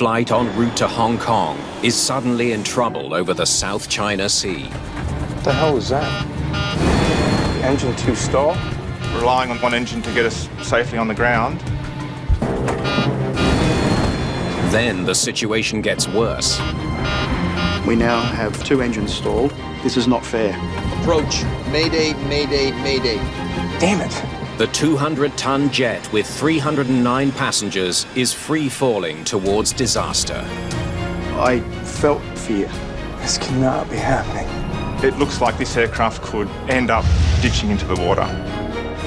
flight en route to Hong Kong is suddenly in trouble over the South China Sea. What the hell was that? Engine 2 stall? Relying on one engine to get us safely on the ground. Then the situation gets worse. We now have 2 engines stalled. This is not fair. Approach. Mayday, mayday, mayday. Damn it. The 200-ton jet with 309 passengers is free-falling towards disaster. I felt fear. This cannot be happening. It looks like this aircraft could end up ditching into the water.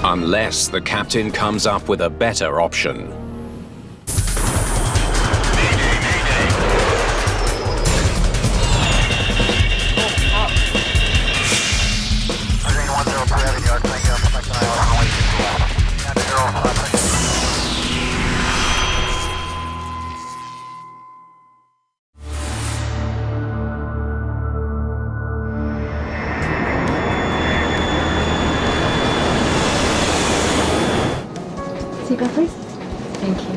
Unless the captain comes up with a better option. Seatbelt, please. Thank you.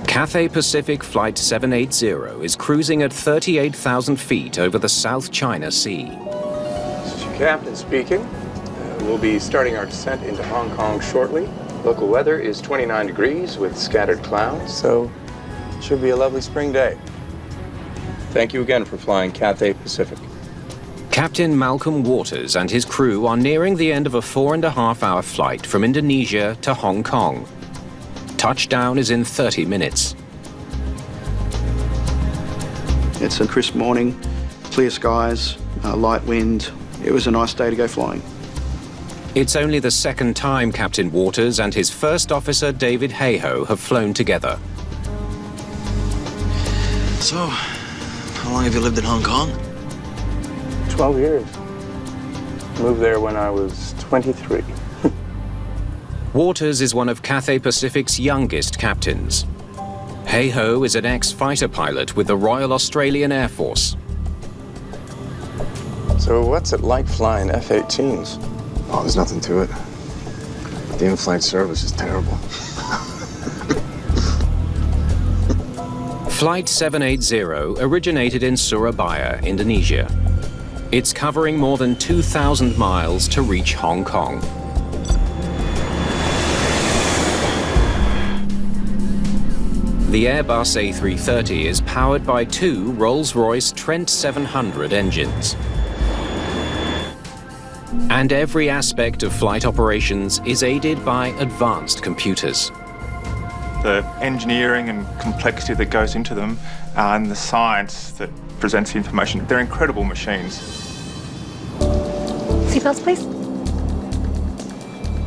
Cathay Pacific Flight 780 is cruising at 38,000 feet over the South China Sea. This is your captain speaking. We'll be starting our descent into Hong Kong shortly. Local weather is 29 degrees with scattered clouds, so it should be a lovely spring day. Thank you again for flying Cathay Pacific. Captain Malcolm Waters and his crew are nearing the end of a 4.5-hour flight from Indonesia to Hong Kong. Touchdown is in 30 minutes. It's a crisp morning, clear skies, light wind. It was a nice day to go flying. It's only the second time Captain Waters and his first officer, David Hayhoe, have flown together. So, how long have you lived in Hong Kong? 12 years. Moved there when I was 23. Waters is one of Cathay Pacific's youngest captains. Hayhoe is an ex-fighter pilot with the Royal Australian Air Force. So what's it like flying F-18s? Oh, there's nothing to it. The in-flight service is terrible. Flight 780 originated in Surabaya, Indonesia. It's covering more than 2,000 miles to reach Hong Kong. The Airbus A330 is powered by 2 Rolls-Royce Trent 700 engines. And every aspect of flight operations is aided by advanced computers. The engineering and complexity that goes into them and the science that presents the information, they're incredible machines. Seatbelts, please.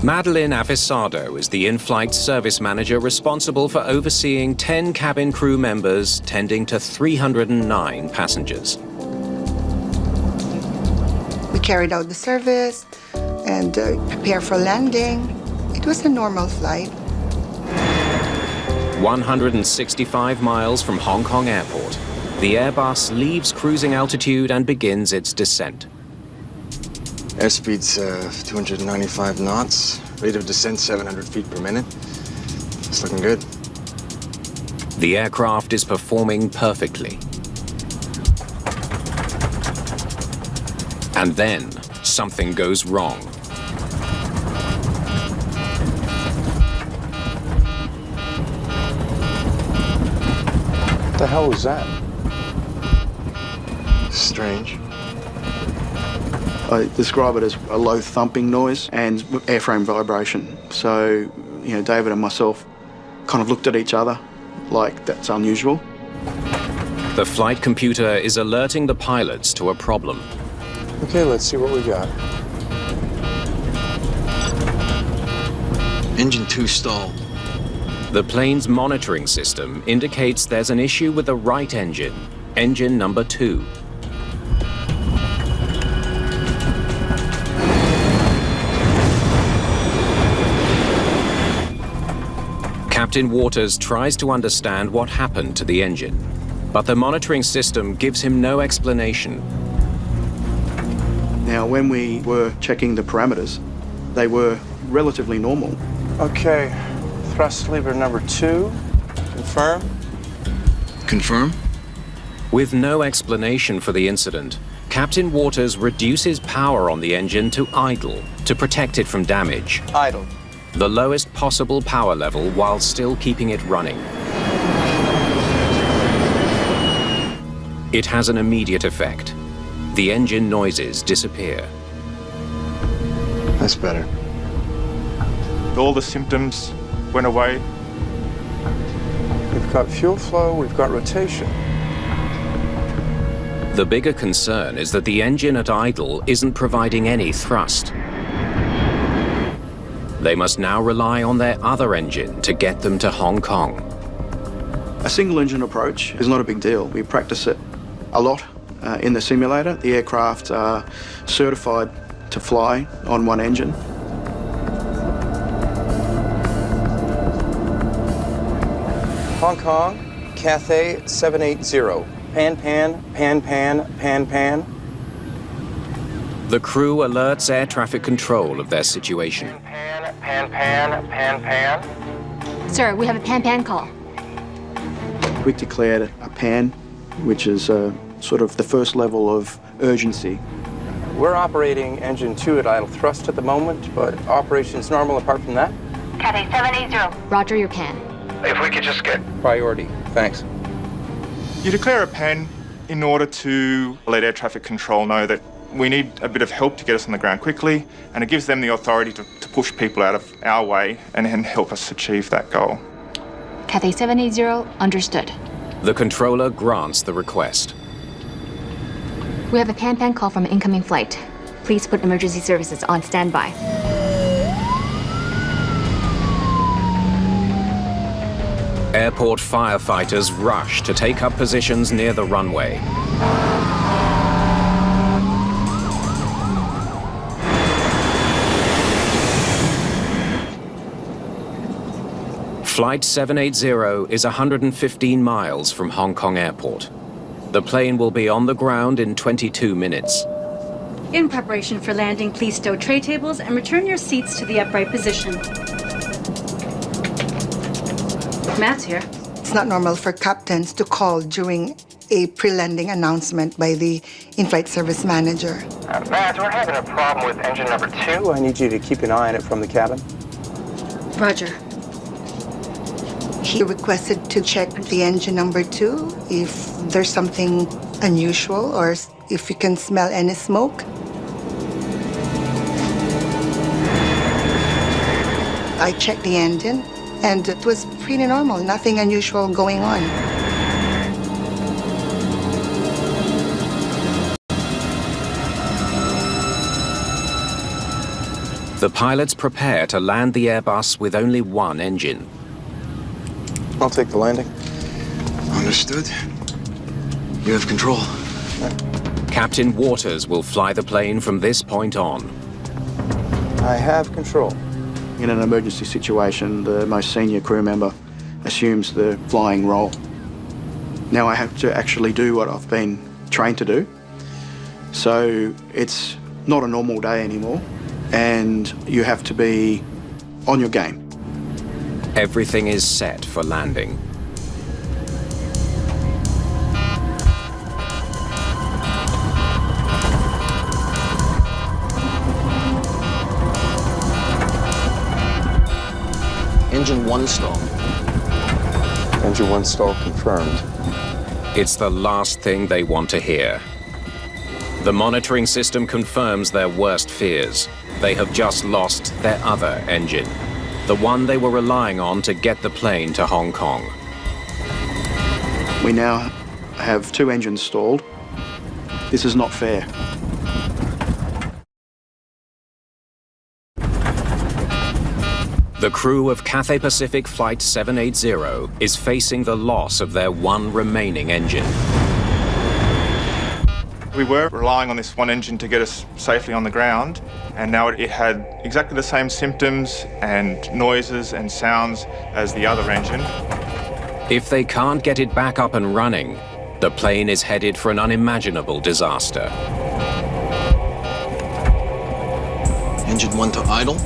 Madeline Avisado is the in-flight service manager responsible for overseeing 10 cabin crew members tending to 309 passengers. We carried out the service and prepared for landing. It was a normal flight. 165 miles from Hong Kong Airport, the Airbus leaves cruising altitude and begins its descent. Airspeed's 295 knots. Rate of descent 700 feet per minute. It's looking good. The aircraft is performing perfectly. And then something goes wrong. What the hell was that? Strange. I describe it as a low thumping noise and airframe vibration. So, David and myself kind of looked at each other like that's unusual. The flight computer is alerting the pilots to a problem. Okay, let's see what we got. Engine 2 stall. The plane's monitoring system indicates there's an issue with the right engine, engine number 2. Captain Waters tries to understand what happened to the engine, but the monitoring system gives him no explanation. Now, when we were checking the parameters, they were relatively normal. Okay, thrust lever number 2 confirm. Confirm? With no explanation for the incident, Captain Waters reduces power on the engine to idle to protect it from damage, Idle. the lowest possible power level while still keeping it running. It has an immediate effect. The engine noises disappear. That's better. All the symptoms went away. We've got fuel flow, we've got rotation. The bigger concern is that the engine at idle isn't providing any thrust. They must now rely on their other engine to get them to Hong Kong. A single engine approach is not a big deal. We practice it a lot in the simulator. The aircraft are certified to fly on one engine. Hong Kong, Cathay 780. Pan, pan, pan, pan, pan, pan. The crew alerts air traffic control of their situation. Pan, pan, pan, pan, pan. Sir, we have a pan-pan call. We declared a pan, which is sort of the first level of urgency. We're operating engine 2 at idle thrust at the moment, but operation's normal apart from that. Cathay 780. Roger your pan. If we could just get priority. Thanks. You declare a pan in order to let air traffic control know that we need a bit of help to get us on the ground quickly, and it gives them the authority to push people out of our way and help us achieve that goal. Cathay 780, understood. The controller grants the request. We have a pan-pan call from an incoming flight. Please put emergency services on standby. Airport firefighters rush to take up positions near the runway. Flight 780 is 115 miles from Hong Kong Airport. The plane will be on the ground in 22 minutes. In preparation for landing, please stow tray tables and return your seats to the upright position. Matt's here. It's not normal for captains to call during a pre-landing announcement by the in-flight service manager. Matt, we're having a problem with engine number 2. I need you to keep an eye on it from the cabin. Roger. He requested to check the engine number 2 if there's something unusual or if you can smell any smoke. I checked the engine and it was pretty normal, nothing unusual going on. The pilots prepare to land the Airbus with only one engine. I'll take the landing. Understood. You have control. Captain Waters will fly the plane from this point on. I have control. In an emergency situation, the most senior crew member assumes the flying role. Now I have to actually do what I've been trained to do. So it's not a normal day anymore, and you have to be on your game. Everything is set for landing. Engine 1 stall. Engine 1 stall confirmed. It's the last thing they want to hear. The monitoring system confirms their worst fears. They have just lost their other engine, the one they were relying on to get the plane to Hong Kong. We now have 2 engines stalled. This is not fair. The crew of Cathay Pacific Flight 780 is facing the loss of their one remaining engine. We were relying on this one engine to get us safely on the ground, and now it had exactly the same symptoms and noises and sounds as the other engine. If they can't get it back up and running, the plane is headed for an unimaginable disaster. Engine 1 to idle.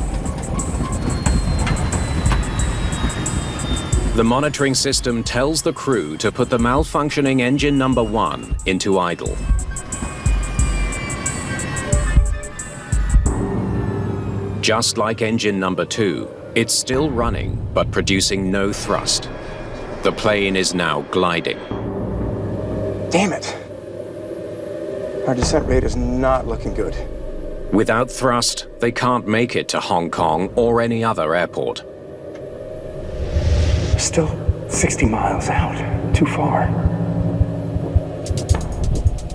The monitoring system tells the crew to put the malfunctioning engine number 1 into idle. Just like engine number 2, it's still running but producing no thrust. The plane is now gliding. Damn it. Our descent rate is not looking good. Without thrust, they can't make it to Hong Kong or any other airport. Still 60 miles out. Too far.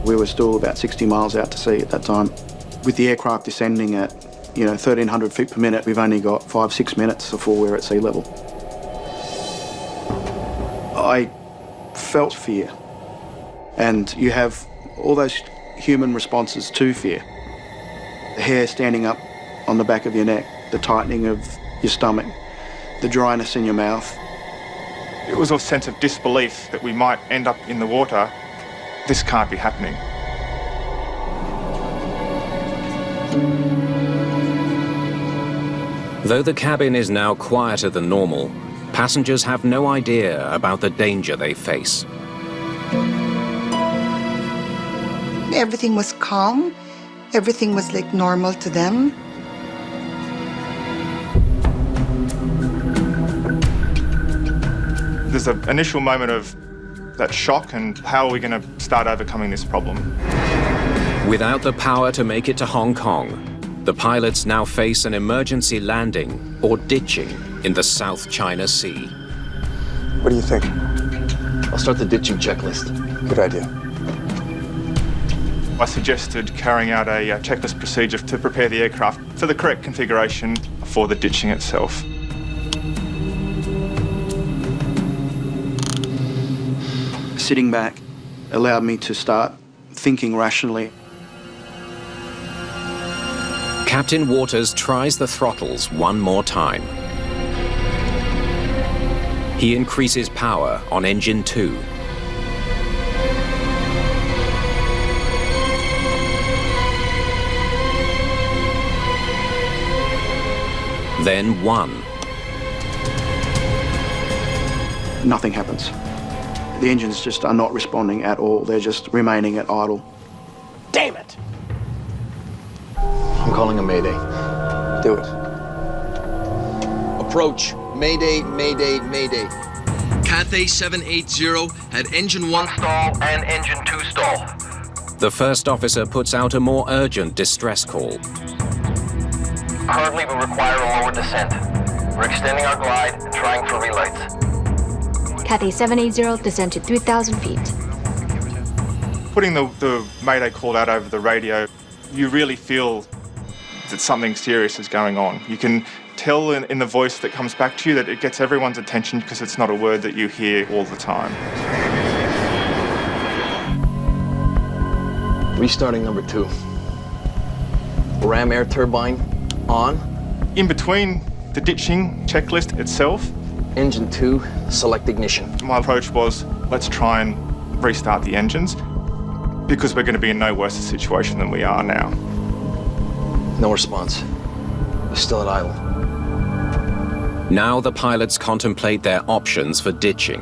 We were still about 60 miles out to sea at that time. With the aircraft descending at, 1,300 feet per minute, we've only got 5-6 minutes before we're at sea level. I felt fear. And you have all those human responses to fear. The hair standing up on the back of your neck, the tightening of your stomach, the dryness in your mouth. It was a sense of disbelief that we might end up in the water. This can't be happening. Though the cabin is now quieter than normal, passengers have no idea about the danger they face. Everything was calm. Everything was like normal to them. There's an initial moment of that shock and how are we going to start overcoming this problem? Without the power to make it to Hong Kong, the pilots now face an emergency landing or ditching in the South China Sea. What do you think? I'll start the ditching checklist. Good idea. I suggested carrying out a checklist procedure to prepare the aircraft for the correct configuration for the ditching itself. Sitting back allowed me to start thinking rationally. Captain Waters tries the throttles one more time. He increases power on engine 2. Then 1. Nothing happens. The engines just are not responding at all. They're just remaining at idle. Damn it! I'm calling a mayday. Do it. Approach. Mayday, mayday, mayday. Cathay 780 had engine 1 stall and engine 2 stall. The first officer puts out a more urgent distress call. Currently, we require a lower descent. We're extending our glide and trying for relights. Cathay 780, descend to 3,000 feet. Putting the mayday call out over the radio, you really feel that something serious is going on. You can tell in the voice that comes back to you that it gets everyone's attention because it's not a word that you hear all the time. Restarting number 2. Ram air turbine on. In between the ditching checklist itself, Engine 2, select ignition. my approach was, let's try and restart the engines because we're going to be in no worse a situation than we are now. No response. We're still at idle. Now the pilots contemplate their options for ditching.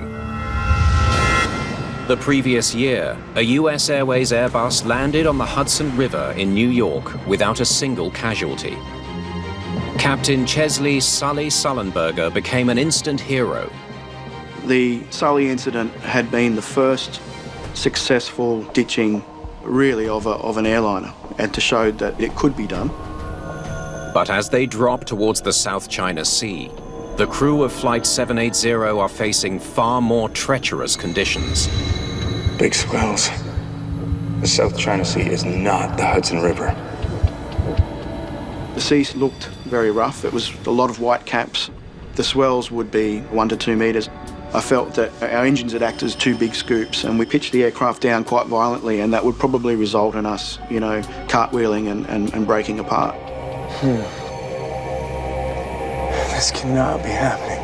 The previous year, a US Airways Airbus landed on the Hudson River in New York without a single casualty. Captain Chesley Sully Sullenberger became an instant hero. The Sully incident had been the first successful ditching, really, of an airliner, and to show that it could be done. But as they drop towards the South China Sea, the crew of Flight 780 are facing far more treacherous conditions. Big swells. The South China Sea is not the Hudson River. The sea looked very rough. It was a lot of white caps. The swells would be 1 to 2 metres. I felt that our engines had acted as 2 big scoops, and we pitched the aircraft down quite violently, and that would probably result in us, cartwheeling and breaking apart. This cannot be happening.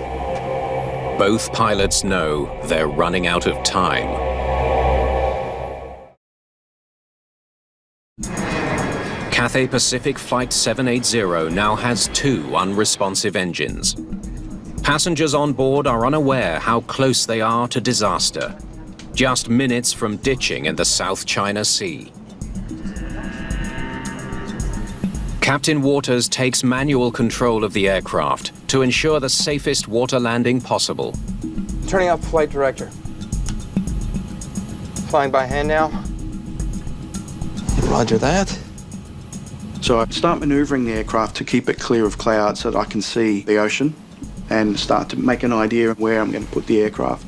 Both pilots know they're running out of time. Cathay Pacific Flight 780 now has 2 unresponsive engines. Passengers on board are unaware how close they are to disaster, just minutes from ditching in the South China Sea. Captain Waters takes manual control of the aircraft to ensure the safest water landing possible. Turning off flight director. Flying by hand now. Roger that. So I start manoeuvring the aircraft to keep it clear of clouds so that I can see the ocean and start to make an idea of where I'm going to put the aircraft.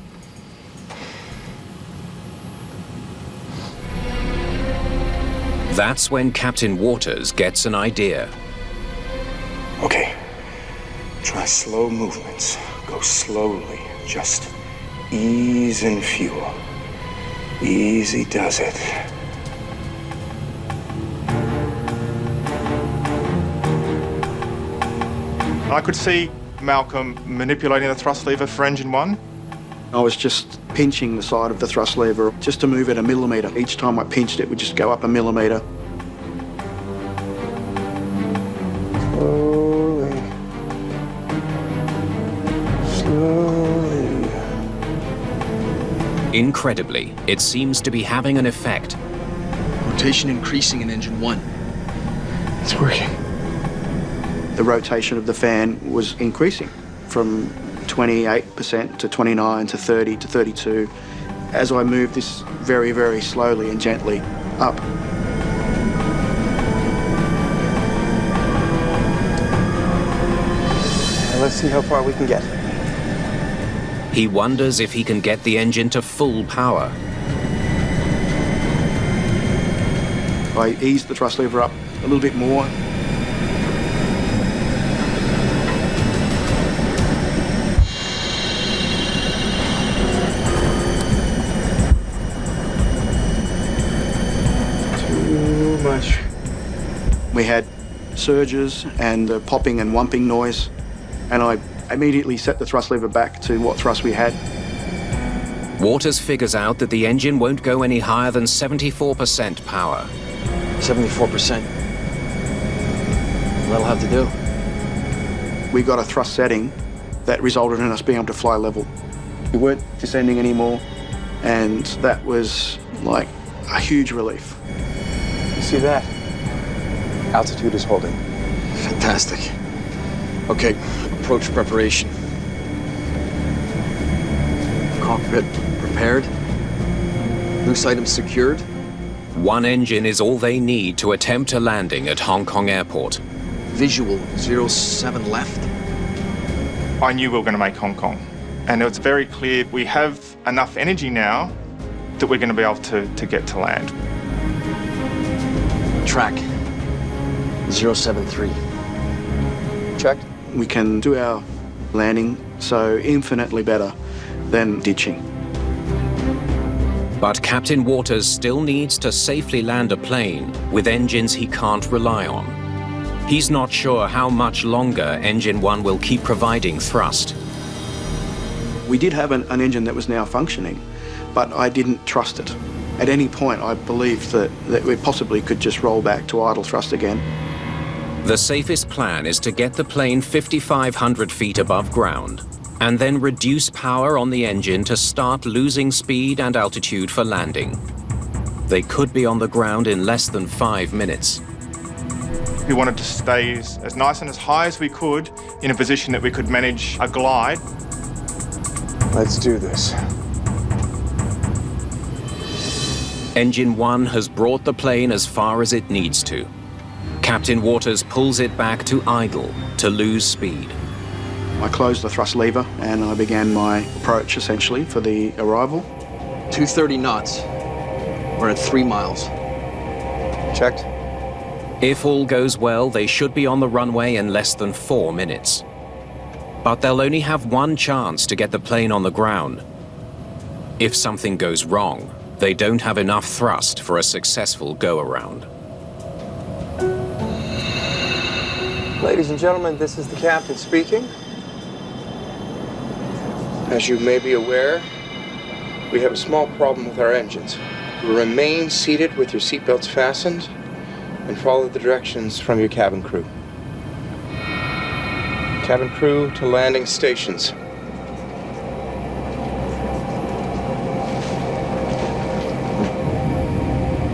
That's when Captain Waters gets an idea. Okay. Try slow movements. Go slowly. Just ease and fuel. Easy does it. I could see Malcolm manipulating the thrust lever for engine 1. I was just pinching the side of the thrust lever just to move it a millimetre. Each time I pinched it would just go up a millimetre. Slowly. Slowly. Incredibly, it seems to be having an effect. Rotation increasing in engine 1. It's working. The rotation of the fan was increasing from 28% to 29 to 30 to 32 as I moved this very, very slowly and gently up. Let's see how far we can get. He wonders if he can get the engine to full power. I eased the thrust lever up a little bit more. Too much. We had surges and the popping and whumping noise, and I immediately set the thrust lever back to what thrust we had. Waters figures out that the engine won't go any higher than 74% power. 74%. That'll have to do. We got a thrust setting that resulted in us being able to fly level. We weren't descending anymore, and that was like a huge relief. You see that? Altitude is holding. Fantastic. Okay, approach preparation. Cockpit prepared. Loose items secured. One engine is all they need to attempt a landing at Hong Kong Airport. Visual 07 left. I knew we were going to make Hong Kong. And it was very clear we have enough energy now that we're going to be able to get to land. Track 073. Checked. We can do our landing so infinitely better than ditching. But Captain Waters still needs to safely land a plane with engines he can't rely on. He's not sure how much longer Engine 1 will keep providing thrust. We did have an engine that was now functioning, but I didn't trust it. At any point, I believed that we possibly could just roll back to idle thrust again. The safest plan is to get the plane 5,500 feet above ground and then reduce power on the engine to start losing speed and altitude for landing. They could be on the ground in less than 5 minutes. We wanted to stay as nice and as high as we could in a position that we could manage a glide. Let's do this. Engine 1 has brought the plane as far as it needs to. Captain Waters pulls it back to idle to lose speed. I closed the thrust lever and I began my approach essentially for the arrival. 230 knots. We're at 3 miles. Checked. If all goes well, they should be on the runway in less than 4 minutes. But they'll only have one chance to get the plane on the ground. If something goes wrong, they don't have enough thrust for a successful go-around. Ladies and gentlemen, this is the captain speaking. As you may be aware, we have a small problem with our engines. Remain seated with your seatbelts fastened and follow the directions from your cabin crew. Cabin crew to landing stations.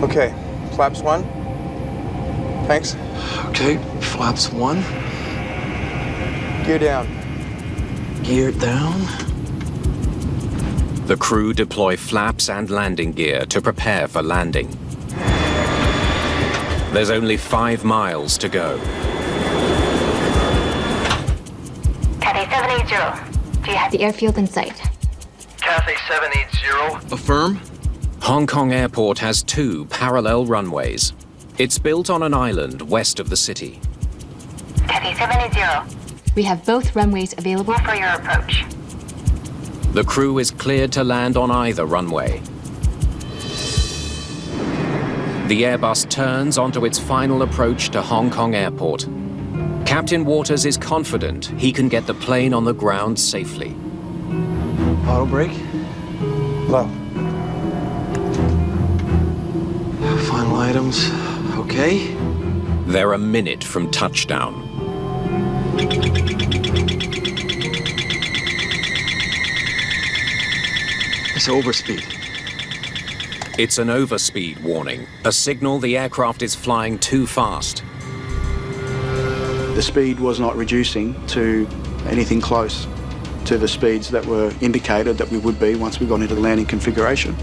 Okay, flaps 1. Thanks. Okay, flaps 1. Gear down. Gear down. The crew deploy flaps and landing gear to prepare for landing. There's only 5 miles to go. Cathay 780. Do you have the airfield in sight? Cathay 780. Affirm. Hong Kong Airport has 2 parallel runways. It's built on an island west of the city. Cathay 780. We have both runways available for your approach. The crew is cleared to land on either runway. The Airbus turns onto its final approach to Hong Kong Airport. Captain Waters is confident he can get the plane on the ground safely. Auto brake. Low. Final items. Okay. They're a minute from touchdown. It's overspeed. It's an overspeed warning, a signal the aircraft is flying too fast. The speed was not reducing to anything close to the speeds that were indicated that we would be once we got into the landing configuration.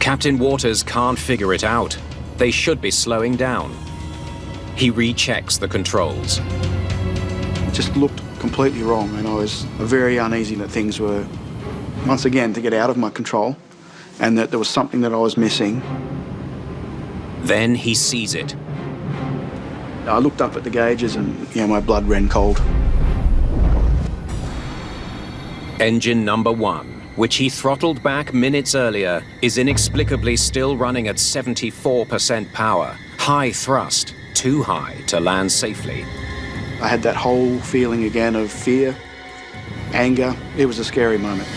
Captain Waters can't figure it out. They should be slowing down. He rechecks the controls. It just looked completely wrong, and I was very uneasy that things were, once again, to get out of my control, and that there was something that I was missing. Then he sees it. I looked up at the gauges and, my blood ran cold. Engine number 1, which he throttled back minutes earlier, is inexplicably still running at 74% power. High thrust, too high to land safely. I had that whole feeling again of fear, anger. It was a scary moment.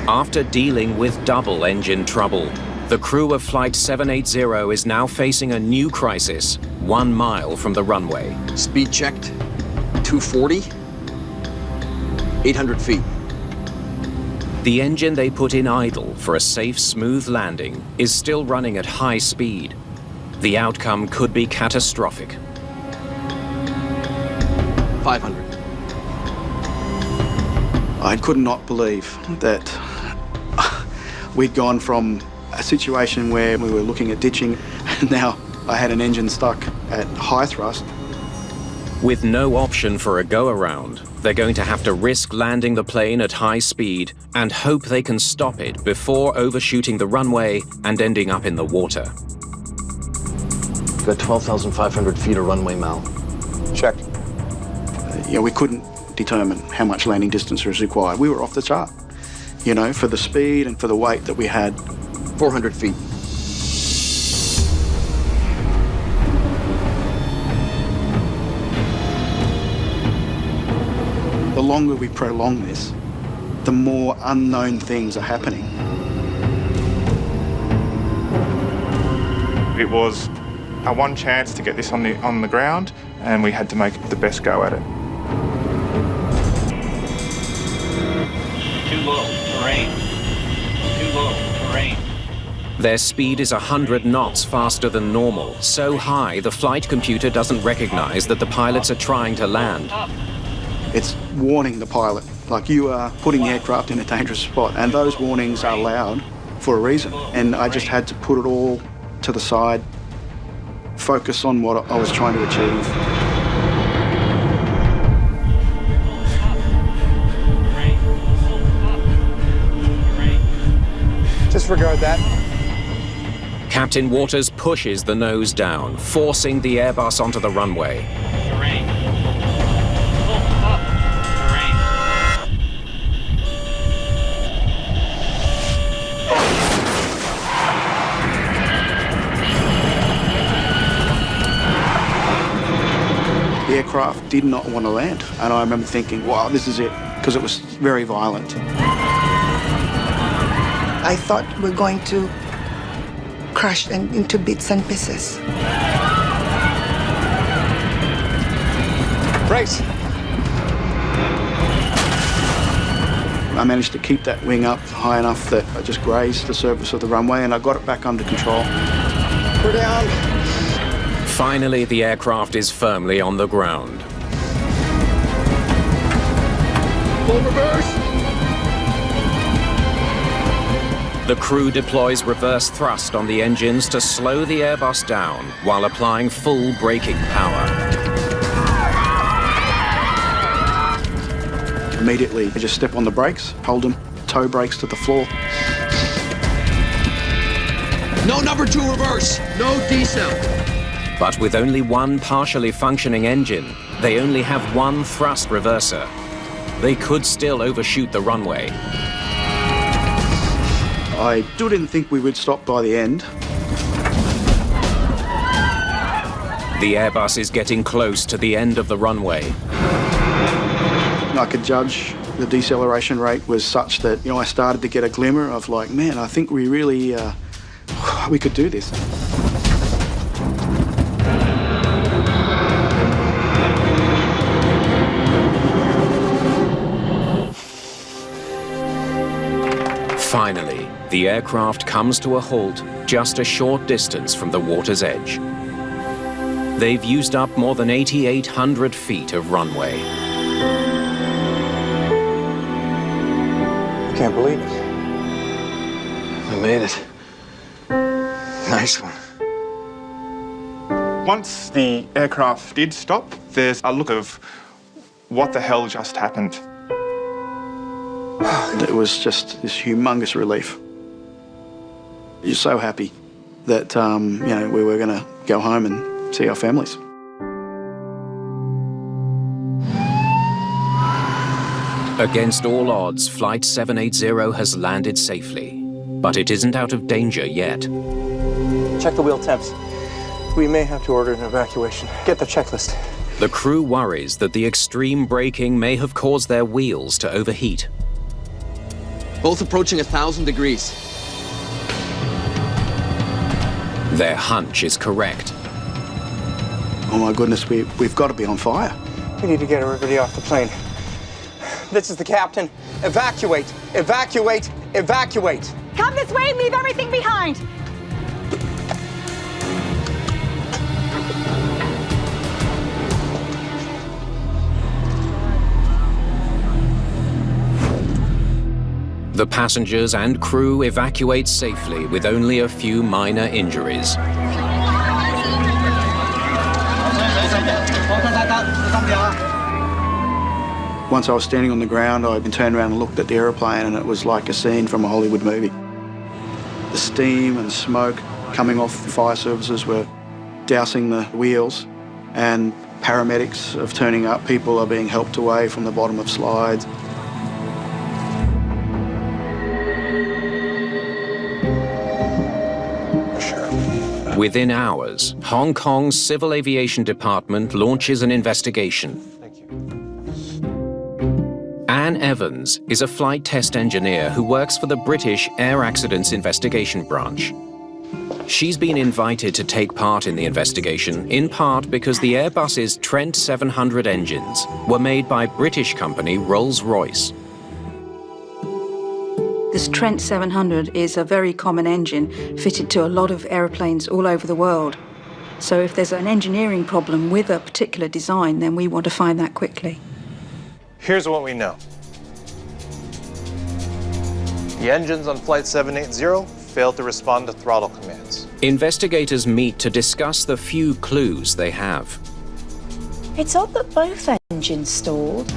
After dealing with double engine trouble, the crew of Flight 780 is now facing a new crisis, 1 mile from the runway. Speed checked. 240. 800 feet. The engine they put in idle for a safe, smooth landing is still running at high speed. The outcome could be catastrophic. 500. I could not believe that we'd gone from a situation where we were looking at ditching, and now I had an engine stuck at high thrust. With no option for a go-around, they're going to have to risk landing the plane at high speed and hope they can stop it before overshooting the runway and ending up in the water. Got 12,500 feet of runway, Mal. Checked. We couldn't determine how much landing distance was required. We were off the chart, for the speed and for the weight that we had. 400 feet. The longer we prolong this, the more unknown things are happening. It was our one chance to get this on the ground, and we had to make the best go at it. Too low. Terrain. Too low. Terrain. Their speed is 100 knots faster than normal, so high the flight computer doesn't recognize that the pilots are trying to land. It's warning the pilot, like you are putting the aircraft in a dangerous spot, and those warnings are loud for a reason. And I just had to put it all to the side, focus on what I was trying to achieve. Disregard that. Captain Waters pushes the nose down, forcing the Airbus onto the runway. Terrain. Pull up. Terrain. The aircraft did not want to land, and I remember thinking, wow, this is it, because it was very violent. I thought we're going to crushed and into bits and pieces. Brace! I managed to keep that wing up high enough that I just grazed the surface of the runway and I got it back under control. We're down. Finally, the aircraft is firmly on the ground. Full reverse! The crew deploys reverse thrust on the engines to slow the Airbus down while applying full braking power. Immediately, I just step on the brakes, hold them, toe brakes to the floor. No number 2 reverse. No decel. But with only one partially functioning engine, they only have one thrust reverser. They could still overshoot the runway. I still didn't think we would stop by the end. The Airbus is getting close to the end of the runway. I could judge the deceleration rate was such that, you know, I started to get a glimmer of like, man, I think we really, we could do this. Finally, the aircraft comes to a halt just a short distance from the water's edge. They've used up more than 8,800 feet of runway. I can't believe it. We made it. Nice one. Once the aircraft did stop, there's a look of what the hell just happened. It was just this humongous relief. You're so happy that, you know, we were going to go home and see our families. Against all odds, Flight 780 has landed safely, but it isn't out of danger yet. Check the wheel temps. We may have to order an evacuation. Get the checklist. The crew worries that the extreme braking may have caused their wheels to overheat. Both approaching 1,000 degrees. Their hunch is correct. Oh my goodness, we've got to be on fire. We need to get everybody off the plane. This is the captain. Evacuate! Evacuate! Evacuate! Come this way and leave everything behind. The passengers and crew evacuate safely with only a few minor injuries. Once I was standing on the ground, I turned around and looked at the aeroplane, and it was like a scene from a Hollywood movie. The steam and smoke coming off the fire services were dousing the wheels, and paramedics are turning up. People are being helped away from the bottom of slides. Within hours, Hong Kong's Civil Aviation Department launches an investigation. Anne Evans is a flight test engineer who works for the British Air Accidents Investigation Branch. She's been invited to take part in the investigation, in part because the Airbus's Trent 700 engines were made by British company Rolls-Royce. This Trent 700 is a very common engine fitted to a lot of aeroplanes all over the world. So if there's an engineering problem with a particular design, then we want to find that quickly. Here's what we know. The engines on Flight 780 failed to respond to throttle commands. Investigators meet to discuss the few clues they have. It's odd that both engines stalled.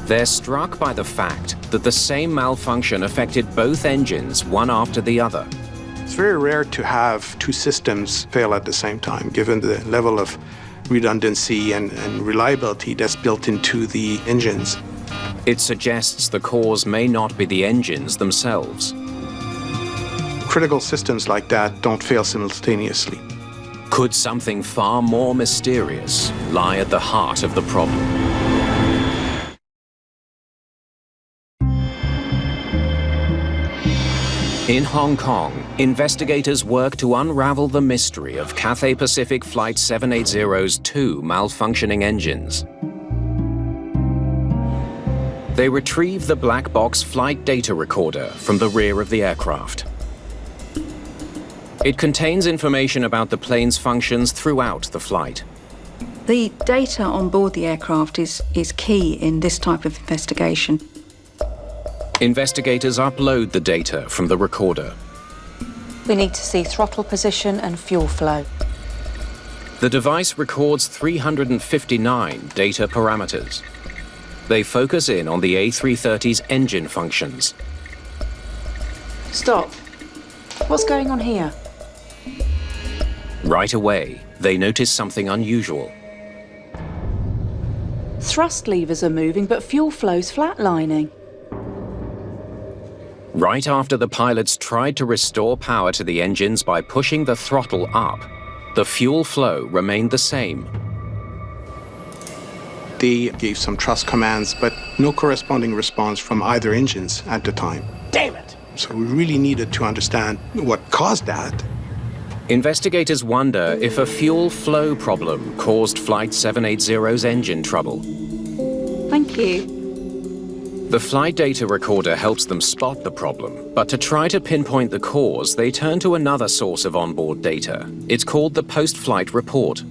They're struck by the fact that the same malfunction affected both engines, one after the other. It's very rare to have two systems fail at the same time, given the level of redundancy and reliability that's built into the engines. It suggests the cause may not be the engines themselves. Critical systems like that don't fail simultaneously. Could something far more mysterious lie at the heart of the problem? In Hong Kong, investigators work to unravel the mystery of Cathay Pacific Flight 780's 2 malfunctioning engines. They retrieve the black box flight data recorder from the rear of the aircraft. It contains information about the plane's functions throughout the flight. The data on board the aircraft is key in this type of investigation. Investigators upload the data from the recorder. We need to see throttle position and fuel flow. The device records 359 data parameters. They focus in on the A330's engine functions. Stop. What's going on here? Right away, they notice something unusual. Thrust levers are moving, but fuel flow's flatlining. Right after the pilots tried to restore power to the engines by pushing the throttle up, the fuel flow remained the same. They gave some thrust commands, but no corresponding response from either engines at the time. Damn it! So we really needed to understand what caused that. Investigators wonder if a fuel flow problem caused Flight 780's engine trouble. Thank you. The flight data recorder helps them spot the problem, but to try to pinpoint the cause, they turn to another source of onboard data. It's called the post-flight report.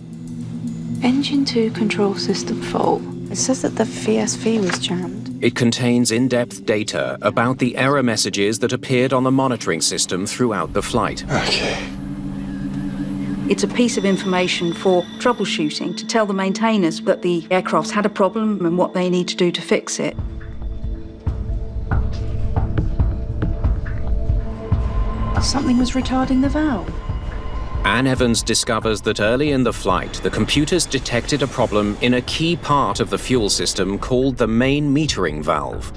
Engine 2 control system fault. It says that the VSV was jammed. It contains in-depth data about the error messages that appeared on the monitoring system throughout the flight. Okay. It's a piece of information for troubleshooting to tell the maintainers that the aircraft's had a problem and what they need to do to fix it. Something was retarding the valve. Anne Evans discovers that early in the flight, the computers detected a problem in a key part of the fuel system called the main metering valve.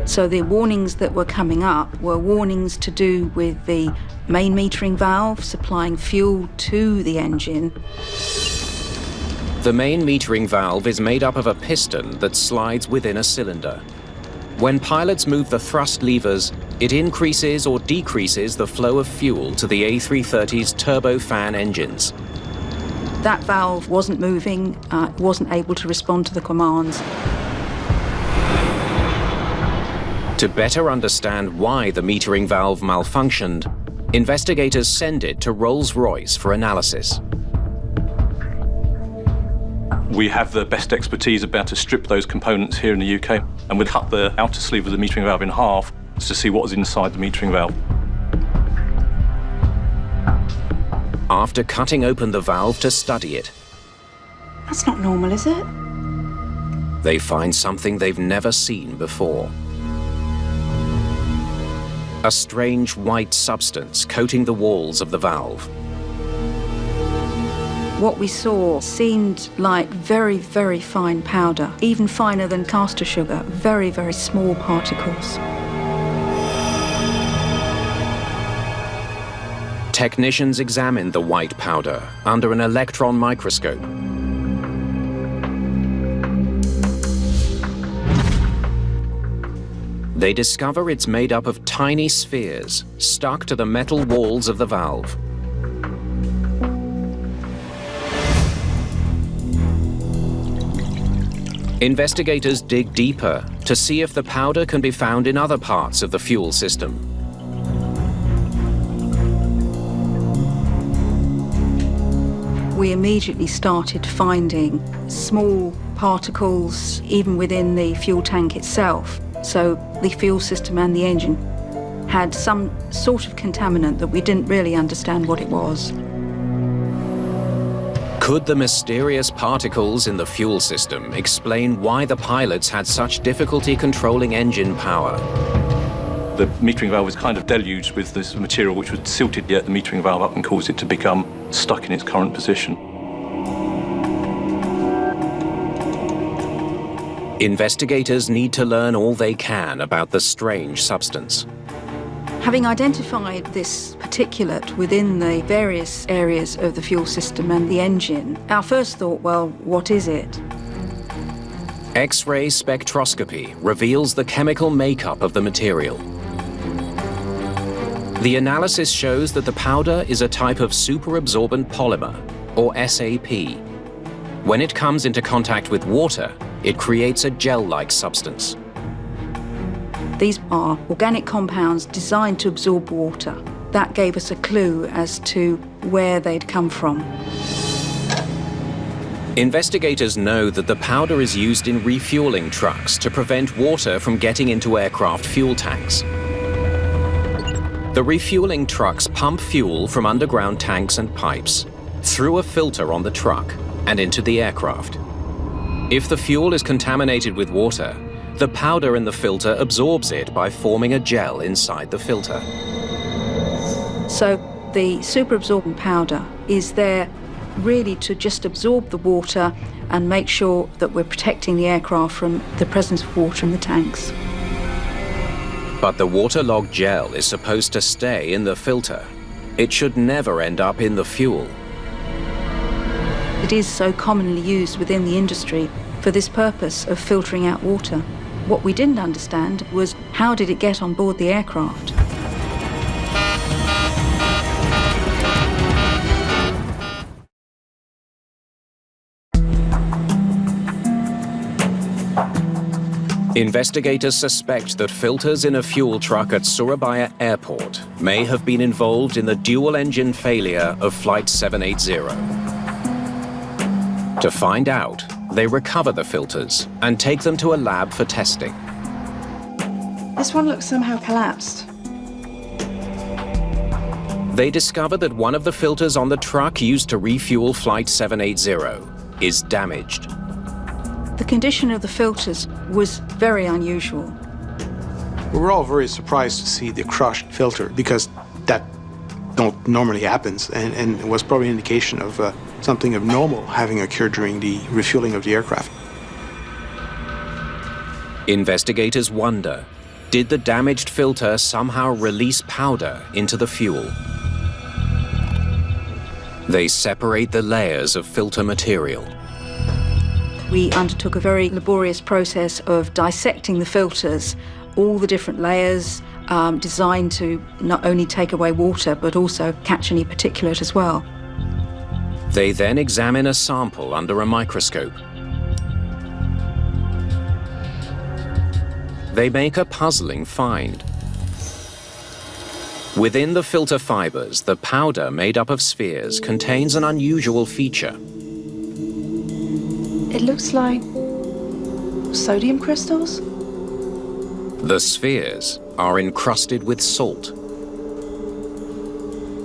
So the warnings that were coming up were warnings to do with the main metering valve supplying fuel to the engine. The main metering valve is made up of a piston that slides within a cylinder. When pilots move the thrust levers, it increases or decreases the flow of fuel to the A330's turbofan engines. That valve wasn't moving, wasn't able to respond to the commands. To better understand why the metering valve malfunctioned, investigators send it to Rolls-Royce for analysis. We have the best expertise about to strip those components here in the UK, and we'd cut the outer sleeve of the metering valve in half to see what was inside the metering valve. After cutting open the valve to study it, That's not normal, is it? they find something they've never seen before. A strange white substance coating the walls of the valve. What we saw seemed like very, very fine powder, even finer than caster sugar, very, very small particles. Technicians examined the white powder under an electron microscope. They discover it's made up of tiny spheres stuck to the metal walls of the valve. Investigators dig deeper to see if the powder can be found in other parts of the fuel system. We immediately started finding small particles even within the fuel tank itself. So the fuel system and the engine had some sort of contaminant that we didn't really understand what it was. Could the mysterious particles in the fuel system explain why the pilots had such difficulty controlling engine power? The metering valve was kind of deluged with this material which would silted the metering valve up and caused it to become stuck in its current position. Investigators need to learn all they can about the strange substance. Having identified this particulate within the various areas of the fuel system and the engine, our first thought, well, what is it? X-ray spectroscopy reveals the chemical makeup of the material. The analysis shows that the powder is a type of superabsorbent polymer, or SAP. When it comes into contact with water, it creates a gel-like substance. These are organic compounds designed to absorb water. That gave us a clue as to where they'd come from. Investigators know that the powder is used in refueling trucks to prevent water from getting into aircraft fuel tanks. The refueling trucks pump fuel from underground tanks and pipes through a filter on the truck and into the aircraft. If the fuel is contaminated with water, the powder in the filter absorbs it by forming a gel inside the filter. So the superabsorbent powder is there really to just absorb the water and make sure that we're protecting the aircraft from the presence of water in the tanks. But the waterlogged gel is supposed to stay in the filter. It should never end up in the fuel. It is so commonly used within the industry for this purpose of filtering out water. What we didn't understand was how did it get on board the aircraft? Investigators suspect that filters in a fuel truck at Surabaya Airport may have been involved in the dual-engine failure of Flight 780. To find out, they recover the filters and take them to a lab for testing. This one looks somehow collapsed. They discover that one of the filters on the truck used to refuel Flight 780 is damaged. The condition of the filters was very unusual. We were all very surprised to see the crushed filter because that normally happens and it was probably an indication of something abnormal having occurred during the refueling of the aircraft. Investigators wonder, did the damaged filter somehow release powder into the fuel? They separate the layers of filter material. We undertook a very laborious process of dissecting the filters, all the different layers designed to not only take away water but also catch any particulate as well. They then examine a sample under a microscope. They make a puzzling find. Within the filter fibers, the powder made up of spheres contains an unusual feature. It looks like sodium crystals? The spheres are encrusted with salt.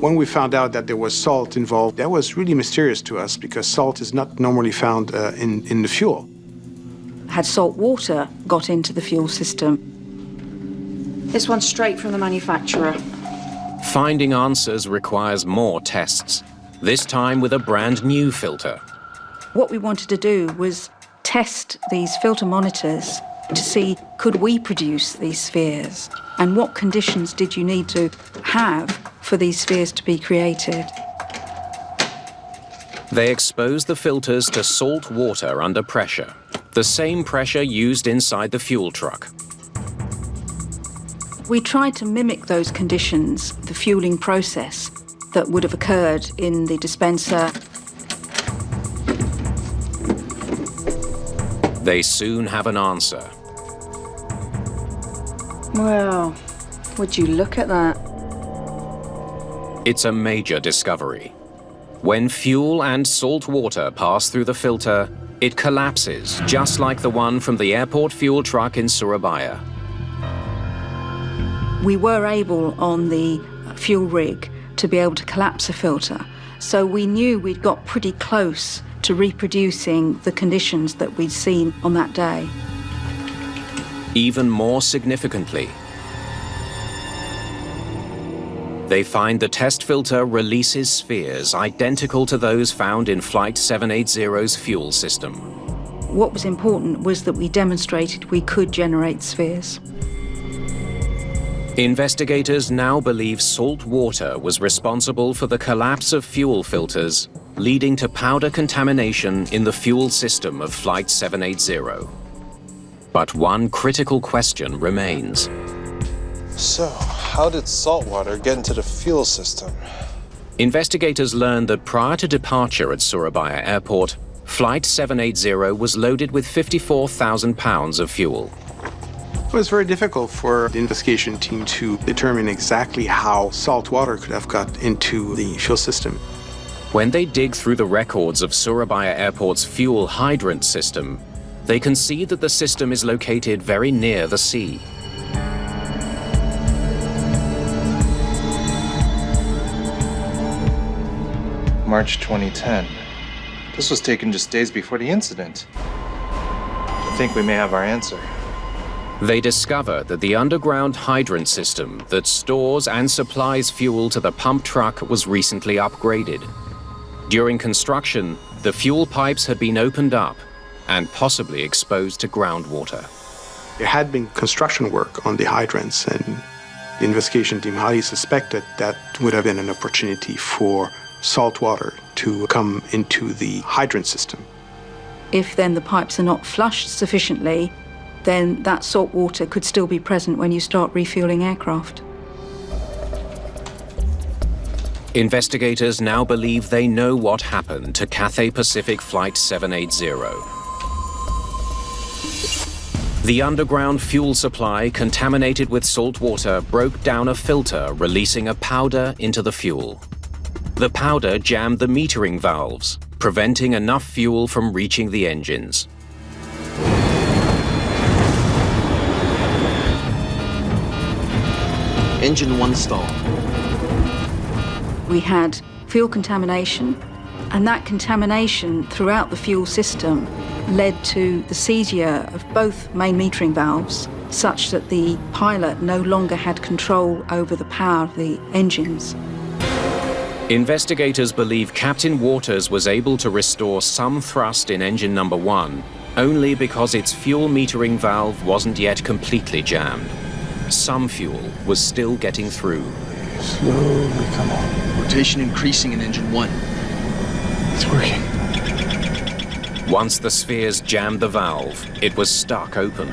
When we found out that there was salt involved, that was really mysterious to us because salt is not normally found in the fuel. Had salt water got into the fuel system? This one's straight from the manufacturer. Finding answers requires more tests, this time with a brand new filter. What we wanted to do was test these filter monitors to see could we produce these spheres and what conditions did you need to have for these spheres to be created. They expose the filters to salt water under pressure, the same pressure used inside the fuel truck. We tried to mimic those conditions, the fueling process that would have occurred in the dispenser. They soon have an answer. Well, would you look at that? It's a major discovery. When fuel and salt water pass through the filter, it collapses, just like the one from the airport fuel truck in Surabaya. We were able, on the fuel rig, to be able to collapse a filter. So we knew we'd got pretty close to reproducing the conditions that we'd seen on that day. Even more significantly, they find the test filter releases spheres identical to those found in Flight 780's fuel system. What was important was that we demonstrated we could generate spheres. Investigators now believe salt water was responsible for the collapse of fuel filters, leading to powder contamination in the fuel system of Flight 780. But one critical question remains. So, how did salt water get into the fuel system? Investigators learned that prior to departure at Surabaya Airport, Flight 780 was loaded with 54,000 pounds of fuel. It was very difficult for the investigation team to determine exactly how salt water could have got into the fuel system. When they dig through the records of Surabaya Airport's fuel hydrant system, they can see that the system is located very near the sea. March 2010. This was taken just days before the incident. I think we may have our answer. They discover that the underground hydrant system that stores and supplies fuel to the pump truck was recently upgraded. During construction, the fuel pipes had been opened up and possibly exposed to groundwater. There had been construction work on the hydrants, and the investigation team highly suspected that would have been an opportunity for salt water to come into the hydrant system. If then the pipes are not flushed sufficiently, then that salt water could still be present when you start refueling aircraft. Investigators now believe they know what happened to Cathay Pacific Flight 780. The underground fuel supply, contaminated with salt water, broke down a filter, releasing a powder into the fuel. The powder jammed the metering valves, preventing enough fuel from reaching the engines. Engine 1 stall. We had fuel contamination, and that contamination throughout the fuel system led to the seizure of both main metering valves, such that the pilot no longer had control over the power of the engines. Investigators believe Captain Waters was able to restore some thrust in engine number 1 only because its fuel metering valve wasn't yet completely jammed. Some fuel was still getting through. Slowly, come on. Rotation increasing in engine 1. It's working. Once the spheres jammed the valve, it was stuck open.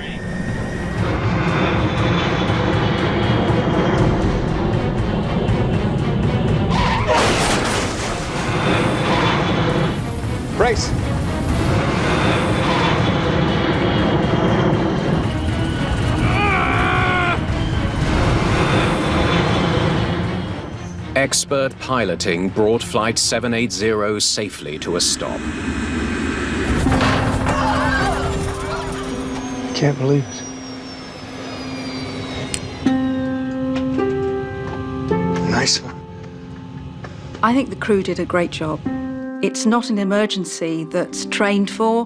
Brace! Expert piloting brought Flight 780 safely to a stop. Can't believe it. Nice one. I think the crew did a great job. It's not an emergency that's trained for.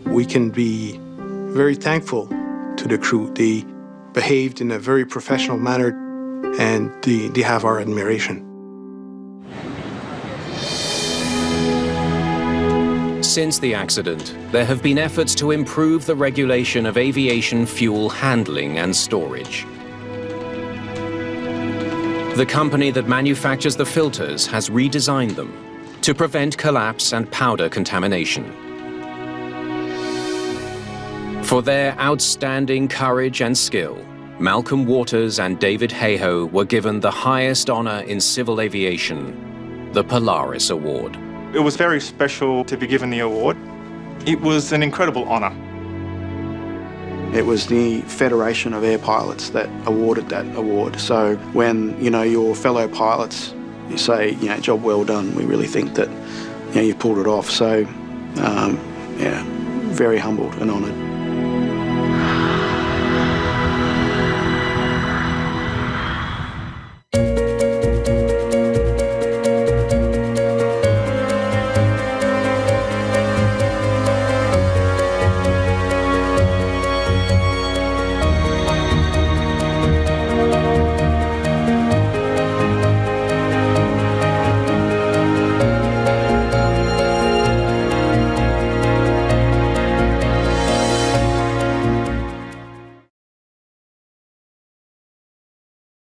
We can be very thankful to the crew. They behaved in a very professional manner, and they have our admiration. Since the accident, there have been efforts to improve the regulation of aviation fuel handling and storage. The company that manufactures the filters has redesigned them to prevent collapse and powder contamination. For their outstanding courage and skill, Malcolm Waters and David Hayhoe were given the highest honor in civil aviation, the Polaris Award. It was very special to be given the award. It was an incredible honor. It was the Federation of Air Pilots that awarded that award. So when, your fellow pilots, you say, job well done, we really think that, you pulled it off. So, very humbled and honoured.